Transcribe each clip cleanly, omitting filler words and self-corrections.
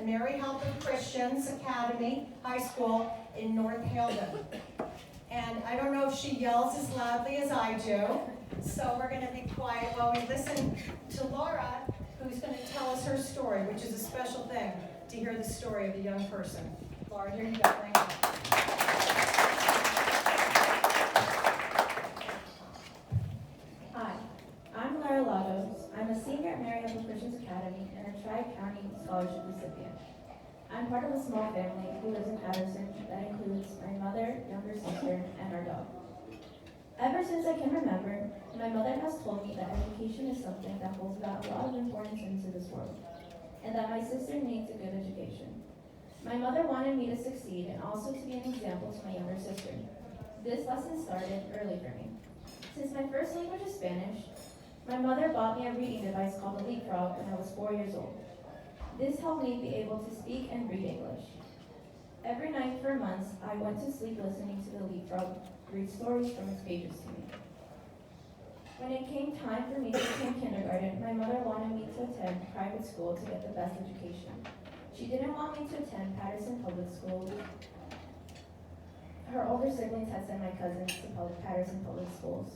Mary Help of Christians Academy High School in North Haledon. And I don't know if she yells as loudly as I do, so we're going to be quiet while we listen to Lara, who's going to tell us her story, which is a special thing to hear the story of a young person. Lara, here you go. Thank you. Hi, I'm Lara Lagos. I'm a senior at Mary Help of Christians Academy and a Tri-County Scholarship recipient. I'm part of a small family who lives in Patterson that includes my mother, younger sister, and our dog. Ever since I can remember, my mother has told me that education is something that holds a lot of importance into this world, and that my sister needs a good education. My mother wanted me to succeed and also to be an example to my younger sister. This lesson started early for me. Since my first language is Spanish, my mother bought me a reading device called a leapfrog when I was 4 years old. This helped me be able to speak and read English. Every night for months, I went to sleep listening to the leapfrog read stories from its pages to me. When it came time for me to attend kindergarten, my mother wanted me to attend private school to get the best education. She didn't want me to attend Patterson Public Schools. Her older siblings had sent my cousins to Patterson Public Schools.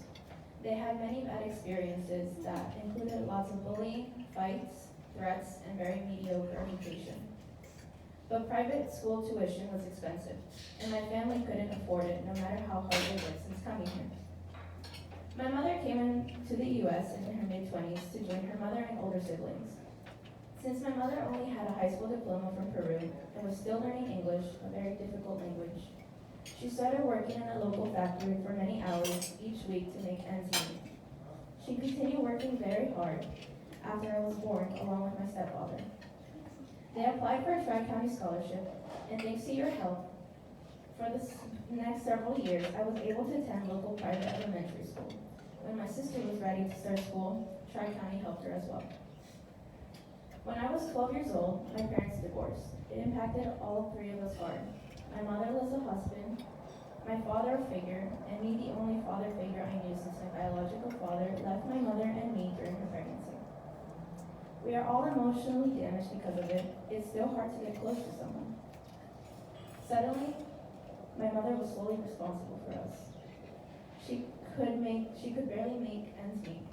They had many bad experiences that included lots of bullying, fights, threats, and very mediocre education. But private school tuition was expensive, and my family couldn't afford it no matter how hard they worked since coming here. My mother came into the U.S. in her mid-20s to join her mother and older siblings. Since my mother only had a high school diploma from Peru and was still learning English, a very difficult language, she started working in a local factory for many hours each week to make ends meet. She continued working very hard after I was born, along with my stepfather. They applied for a Tri-County scholarship, and thanks to your help, for the next several years, I was able to attend local private elementary school. When my sister was ready to start school, Tri-County helped her as well. When I was 12 years old, my parents divorced. It impacted all three of us hard. My mother was a husband, my father a figure, and me the only father figure I knew since my biological father left my mother and me during her pregnancy. We are all emotionally damaged because of it. It's still hard to get close to someone. Suddenly, my mother was solely responsible for us. She could barely make ends meet,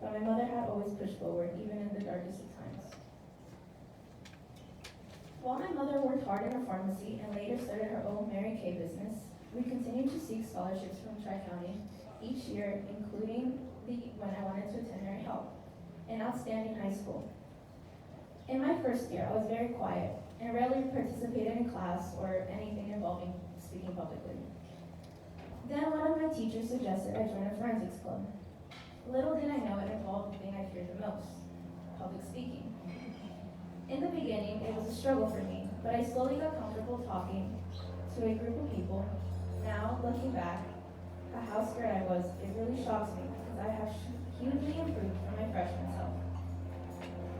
but my mother had always pushed forward, even in the darkest of times. While my mother worked hard in a pharmacy and later started her own Mary Kay business, we continued to seek scholarships from Tri-County each year, including when I wanted to attend Mary Help, an outstanding high school. In my first year, I was very quiet and rarely participated in class or anything involving speaking publicly. Then one of my teachers suggested I join a forensics club. Little did I know it involved the thing I feared the most, public speaking. In the beginning, it was a struggle for me, but I slowly got comfortable talking to a group of people. Now, looking back at how scared I was, it really shocks me because I have hugely improved from my freshman self.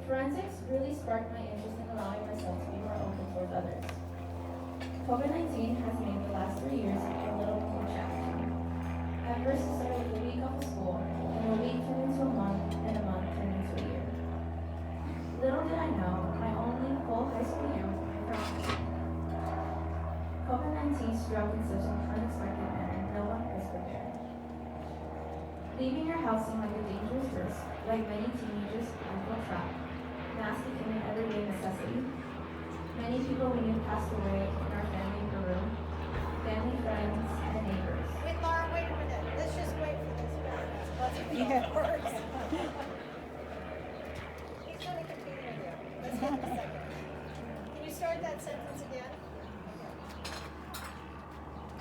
Forensics really sparked my interest in allowing myself to be more open towards others. COVID-19 has made the last 3 years a little more challenging. At first, it started with a week off of school, and a week turned into a month, and a month turned into a year. Little did I know, my only full high school year was my freshman. COVID-19 struck in such an unexpected manner, no one was prepared. Leaving your house seemed like a dangerous risk. Like many teenagers, I felt trapped. Masks became an everyday necessity. Many people we knew passed away in our family in Peru, family, friends, and neighbors. Wait, Lara, wait a minute. Let's just wait for this. Let's see how it works. He's going to compete with you. Let's give him a second. Can you start that sentence again?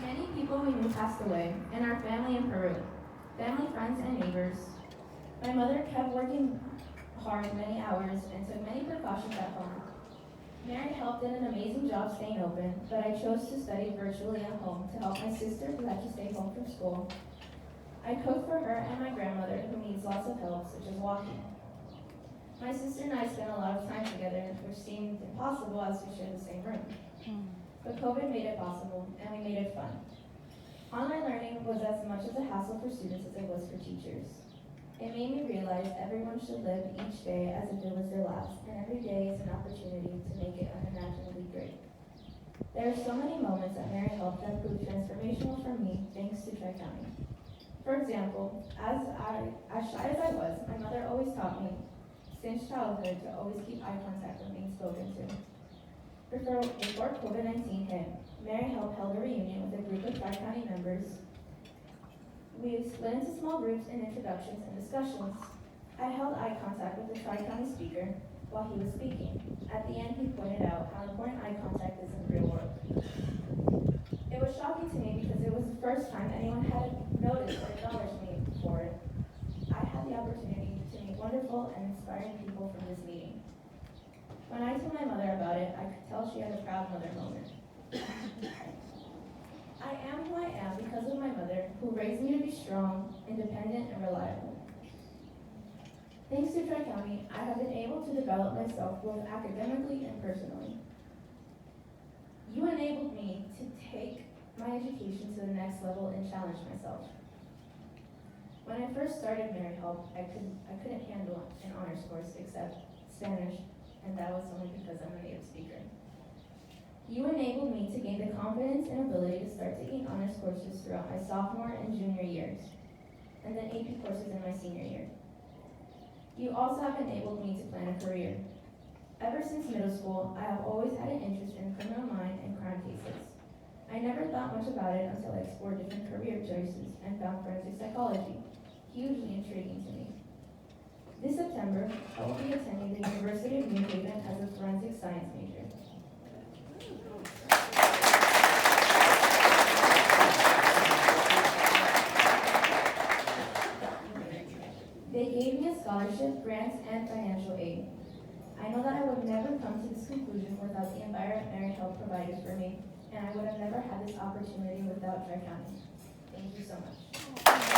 Many people we knew passed away, and our family in Peru, family, friends, and neighbors. My mother kept working hard many hours and took many precautions at home. Mary Help did an amazing job staying open, but I chose to study virtually at home to help my sister who had to stay home from school. I cooked for her and my grandmother who needs lots of help, such as walking. My sister and I spent a lot of time together, which seemed impossible as we shared the same room. But COVID made it possible, and we made it fun. Online learning was as much as a hassle for students as it was for teachers. It made me realize everyone should live each day as if it was their last, and every day is an opportunity to make it unimaginably great. There are so many moments at Mary Health that proved transformational for me thanks to Tri-County. For example, as shy as I was, my mother always taught me since childhood to always keep eye contact when being spoken to. Before COVID-19 hit, Mary Health held a reunion with a group of Tri-County members. We split into small groups and introductions and discussions. I held eye contact with the Tri-County speaker while he was speaking. At the end, he pointed out how important eye contact is in the real world. It was shocking to me because it was the first time anyone had noticed or acknowledged me for it. I had the opportunity to meet wonderful and inspiring people from this meeting. When I told my mother about it, I could tell she had a proud mother moment. I am who I am because of my mother, who raised me to be strong, independent, and reliable. Thanks to Tri-County, I have been able to develop myself both academically and personally. You enabled me to take my education to the next level and challenge myself. When I first started Mary Health, I couldn't handle an honors course except Spanish, and that was only because I'm a native speaker. You enabled me to gain the confidence and ability to start taking honors courses throughout my sophomore and junior years, and then AP courses in my senior year. You also have enabled me to plan a career. Ever since middle school, I have always had an interest in criminal mind and crime cases. I never thought much about it until I explored different career choices and found forensic psychology hugely intriguing to me. This September, I will be attending the University of New Haven as a forensic science major. They gave me a scholarship, grants, and financial aid. I know that I would never come to this conclusion without the environment Mary Health provided for me, and I would have never had this opportunity without Tri-County. Thank you so much.